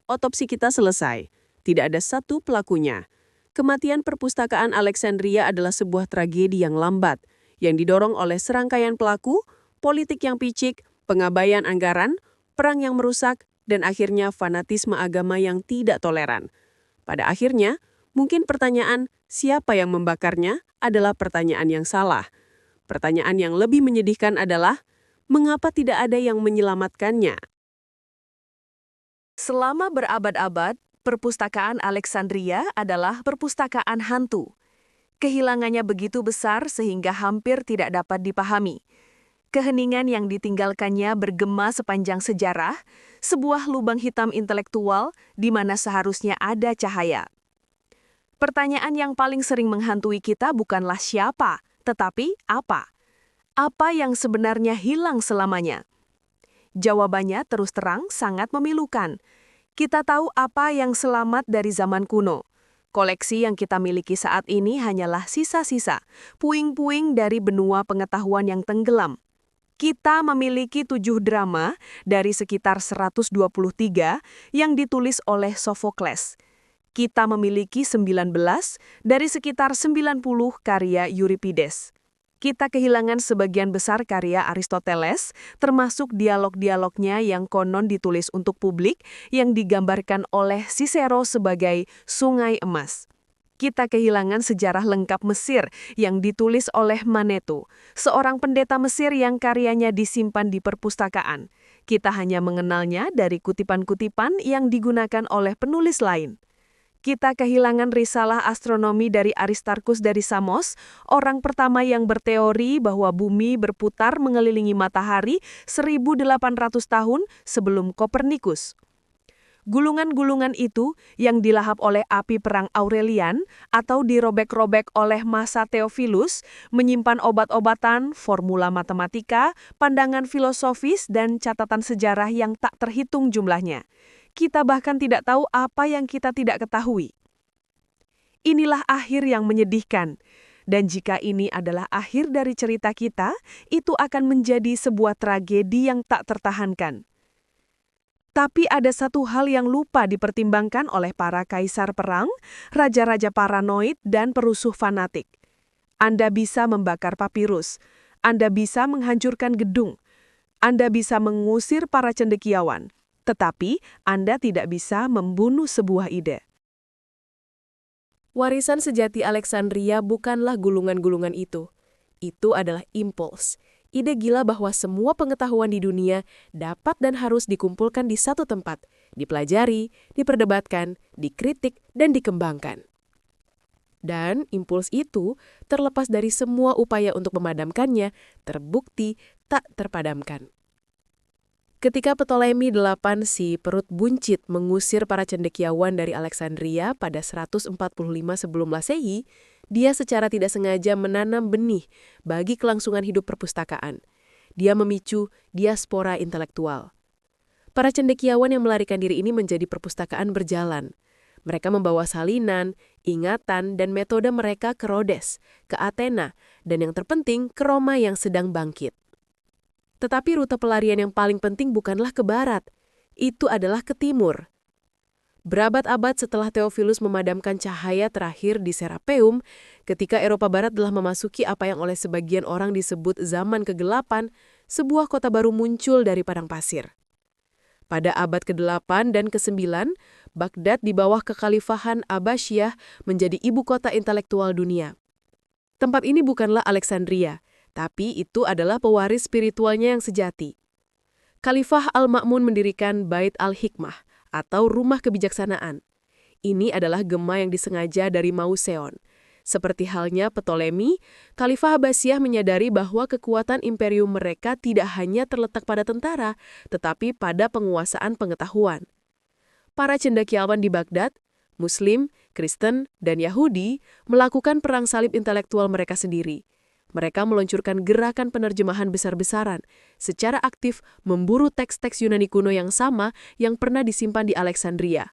Otopsi kita selesai. Tidak ada satu pelakunya. Kematian perpustakaan Alexandria adalah sebuah tragedi yang lambat, yang didorong oleh serangkaian pelaku, politik yang picik, pengabaian anggaran, perang yang merusak, dan akhirnya fanatisme agama yang tidak toleran. Pada akhirnya, mungkin pertanyaan siapa yang membakarnya adalah pertanyaan yang salah. Pertanyaan yang lebih menyedihkan adalah, mengapa tidak ada yang menyelamatkannya? Selama berabad-abad, perpustakaan Alexandria adalah perpustakaan hantu. Kehilangannya begitu besar sehingga hampir tidak dapat dipahami. Keheningan yang ditinggalkannya bergema sepanjang sejarah, sebuah lubang hitam intelektual di mana seharusnya ada cahaya. Pertanyaan yang paling sering menghantui kita bukanlah siapa, tetapi apa? Apa yang sebenarnya hilang selamanya? Jawabannya terus terang sangat memilukan. Kita tahu apa yang selamat dari zaman kuno. Koleksi yang kita miliki saat ini hanyalah sisa-sisa, puing-puing dari benua pengetahuan yang tenggelam. Kita memiliki 7 drama dari sekitar 123 yang ditulis oleh Sophocles. Kita memiliki 19 dari sekitar 90 karya Euripides. Kita kehilangan sebagian besar karya Aristoteles, termasuk dialog-dialognya yang konon ditulis untuk publik yang digambarkan oleh Cicero sebagai sungai emas. Kita kehilangan sejarah lengkap Mesir yang ditulis oleh Manetho, seorang pendeta Mesir yang karyanya disimpan di perpustakaan. Kita hanya mengenalnya dari kutipan-kutipan yang digunakan oleh penulis lain. Kita kehilangan risalah astronomi dari Aristarchus dari Samos, orang pertama yang berteori bahwa bumi berputar mengelilingi matahari 1.800 tahun sebelum Kopernikus. Gulungan-gulungan itu yang dilahap oleh api perang Aurelian atau dirobek-robek oleh masa Theophilus, menyimpan obat-obatan, formula matematika, pandangan filosofis, dan catatan sejarah yang tak terhitung jumlahnya. Kita bahkan tidak tahu apa yang kita tidak ketahui. Inilah akhir yang menyedihkan. Dan jika ini adalah akhir dari cerita kita, itu akan menjadi sebuah tragedi yang tak tertahankan. Tapi ada satu hal yang lupa dipertimbangkan oleh para kaisar perang, raja-raja paranoid, dan perusuh fanatik. Anda bisa membakar papirus. Anda bisa menghancurkan gedung. Anda bisa mengusir para cendekiawan, tetapi Anda tidak bisa membunuh sebuah ide. Warisan sejati Alexandria bukanlah gulungan-gulungan itu. Itu adalah impuls. Ide gila bahwa semua pengetahuan di dunia dapat dan harus dikumpulkan di satu tempat, dipelajari, diperdebatkan, dikritik, dan dikembangkan. Dan impuls itu, terlepas dari semua upaya untuk memadamkannya, terbukti tak terpadamkan. Ketika Ptolemy VIII si perut buncit mengusir para cendekiawan dari Alexandria pada 145 sebelum Masehi, dia secara tidak sengaja menanam benih bagi kelangsungan hidup perpustakaan. Dia memicu diaspora intelektual. Para cendekiawan yang melarikan diri ini menjadi perpustakaan berjalan. Mereka membawa salinan, ingatan, dan metode mereka ke Rhodes, ke Athena, dan yang terpenting ke Roma yang sedang bangkit. Tetapi rute pelarian yang paling penting bukanlah ke barat, itu adalah ke timur. Berabad-abad setelah Theophilus memadamkan cahaya terakhir di Serapeum, ketika Eropa Barat telah memasuki apa yang oleh sebagian orang disebut zaman kegelapan, sebuah kota baru muncul dari padang pasir. Pada abad ke-8 dan ke-9, Baghdad di bawah kekhalifahan Abbasiyah menjadi ibu kota intelektual dunia. Tempat ini bukanlah Alexandria, tapi itu adalah pewaris spiritualnya yang sejati. Khalifah Al-Ma'mun mendirikan Bait Al-Hikmah, atau rumah kebijaksanaan. Ini adalah gema yang disengaja dari Mauseon. Seperti halnya Ptolemy, Khalifah Abbasiyah menyadari bahwa kekuatan imperium mereka tidak hanya terletak pada tentara, tetapi pada penguasaan pengetahuan. Para cendekiawan di Baghdad, Muslim, Kristen, dan Yahudi melakukan perang salib intelektual mereka sendiri. Mereka meluncurkan gerakan penerjemahan besar-besaran, secara aktif memburu teks-teks Yunani kuno yang sama yang pernah disimpan di Alexandria.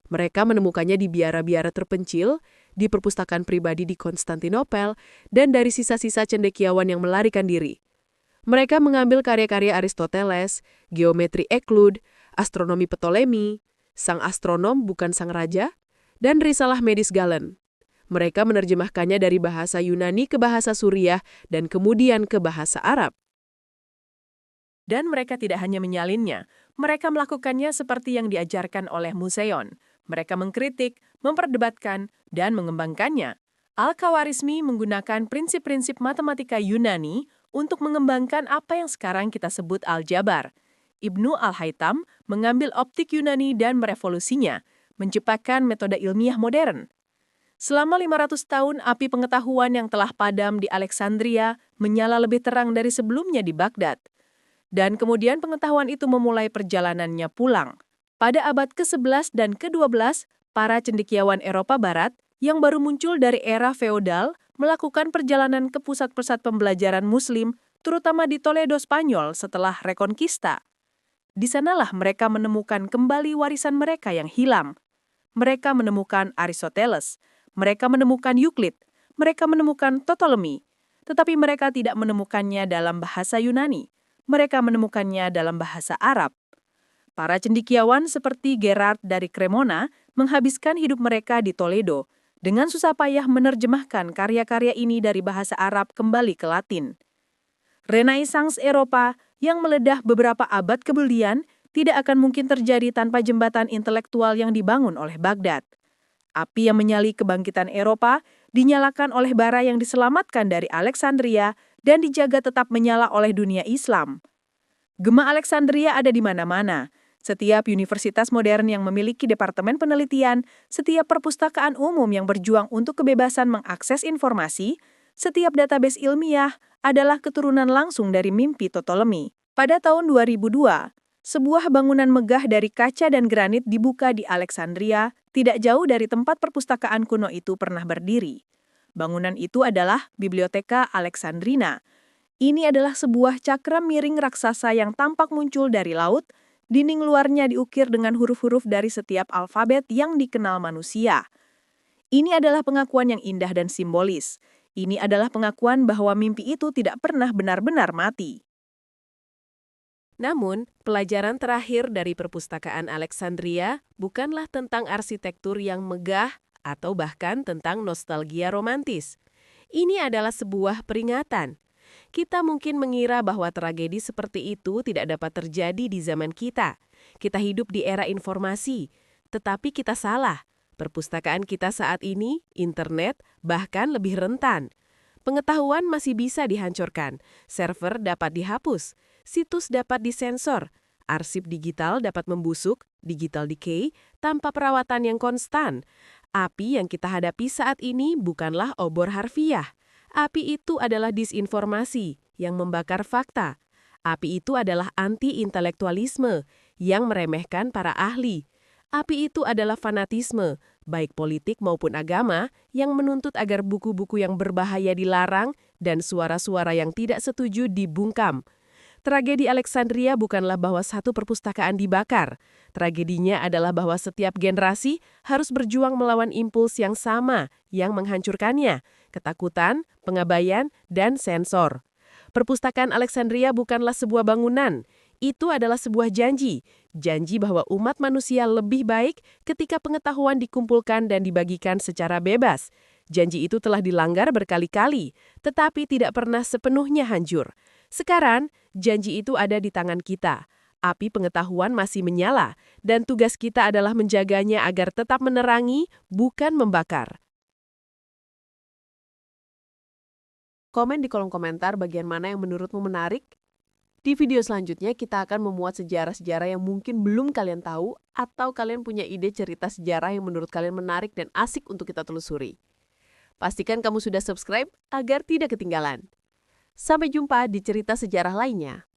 Mereka menemukannya di biara-biara terpencil, di perpustakaan pribadi di Konstantinopel, dan dari sisa-sisa cendekiawan yang melarikan diri. Mereka mengambil karya-karya Aristoteles, geometri Euclid, astronomi Ptolemy, sang astronom bukan sang raja, dan risalah medis Galen. Mereka menerjemahkannya dari bahasa Yunani ke bahasa Suriah dan kemudian ke bahasa Arab. Dan mereka tidak hanya menyalinnya, mereka melakukannya seperti yang diajarkan oleh Museon. Mereka mengkritik, memperdebatkan, dan mengembangkannya. Al-Khawarizmi menggunakan prinsip-prinsip matematika Yunani untuk mengembangkan apa yang sekarang kita sebut aljabar. Ibnu Al-Haytham mengambil optik Yunani dan merevolusinya, menciptakan metode ilmiah modern. Selama 500 tahun, api pengetahuan yang telah padam di Alexandria menyala lebih terang dari sebelumnya di Baghdad. Dan kemudian pengetahuan itu memulai perjalanannya pulang. Pada abad ke-11 dan ke-12, para cendekiawan Eropa Barat yang baru muncul dari era feodal melakukan perjalanan ke pusat-pusat pembelajaran Muslim, terutama di Toledo, Spanyol setelah Reconquista. Di sanalah mereka menemukan kembali warisan mereka yang hilang. Mereka menemukan Aristoteles, mereka menemukan Euclid, mereka menemukan Ptolemy, tetapi mereka tidak menemukannya dalam bahasa Yunani. Mereka menemukannya dalam bahasa Arab. Para cendekiawan seperti Gerard dari Cremona menghabiskan hidup mereka di Toledo dengan susah payah menerjemahkan karya-karya ini dari bahasa Arab kembali ke Latin. Renaissance Eropa yang meledah beberapa abad kemudian tidak akan mungkin terjadi tanpa jembatan intelektual yang dibangun oleh Baghdad. Api yang menyali kebangkitan Eropa dinyalakan oleh bara yang diselamatkan dari Alexandria dan dijaga tetap menyala oleh dunia Islam. Gema Alexandria ada di mana-mana. Setiap universitas modern yang memiliki departemen penelitian, setiap perpustakaan umum yang berjuang untuk kebebasan mengakses informasi, setiap database ilmiah adalah keturunan langsung dari mimpi Ptolemy. Pada tahun 2002, sebuah bangunan megah dari kaca dan granit dibuka di Alexandria, tidak jauh dari tempat perpustakaan kuno itu pernah berdiri. Bangunan itu adalah Biblioteka Alexandrina. Ini adalah sebuah cakram miring raksasa yang tampak muncul dari laut. Dinding luarnya diukir dengan huruf-huruf dari setiap alfabet yang dikenal manusia. Ini adalah pengakuan yang indah dan simbolis. Ini adalah pengakuan bahwa mimpi itu tidak pernah benar-benar mati. Namun, pelajaran terakhir dari perpustakaan Alexandria bukanlah tentang arsitektur yang megah atau bahkan tentang nostalgia romantis. Ini adalah sebuah peringatan. Kita mungkin mengira bahwa tragedi seperti itu tidak dapat terjadi di zaman kita. Kita hidup di era informasi, tetapi kita salah. Perpustakaan kita saat ini, internet, bahkan lebih rentan. Pengetahuan masih bisa dihancurkan, server dapat dihapus, situs dapat disensor, arsip digital dapat membusuk, digital decay, tanpa perawatan yang konstan. Api yang kita hadapi saat ini bukanlah obor harfiah. Api itu adalah disinformasi yang membakar fakta. Api itu adalah anti-intelektualisme yang meremehkan para ahli. Api itu adalah fanatisme, baik politik maupun agama, yang menuntut agar buku-buku yang berbahaya dilarang dan suara-suara yang tidak setuju dibungkam. Tragedi Alexandria bukanlah bahwa satu perpustakaan dibakar. Tragedinya adalah bahwa setiap generasi harus berjuang melawan impuls yang sama yang menghancurkannya, ketakutan, pengabaian, dan sensor. Perpustakaan Alexandria bukanlah sebuah bangunan. Itu adalah sebuah janji. Janji bahwa umat manusia lebih baik ketika pengetahuan dikumpulkan dan dibagikan secara bebas. Janji itu telah dilanggar berkali-kali, tetapi tidak pernah sepenuhnya hancur. Sekarang, janji itu ada di tangan kita. Api pengetahuan masih menyala, dan tugas kita adalah menjaganya agar tetap menerangi, bukan membakar. Komen di kolom komentar bagian mana yang menurutmu menarik. Di video selanjutnya kita akan memuat sejarah-sejarah yang mungkin belum kalian tahu, atau kalian punya ide cerita sejarah yang menurut kalian menarik dan asik untuk kita telusuri. Pastikan kamu sudah subscribe agar tidak ketinggalan. Sampai jumpa di cerita sejarah lainnya.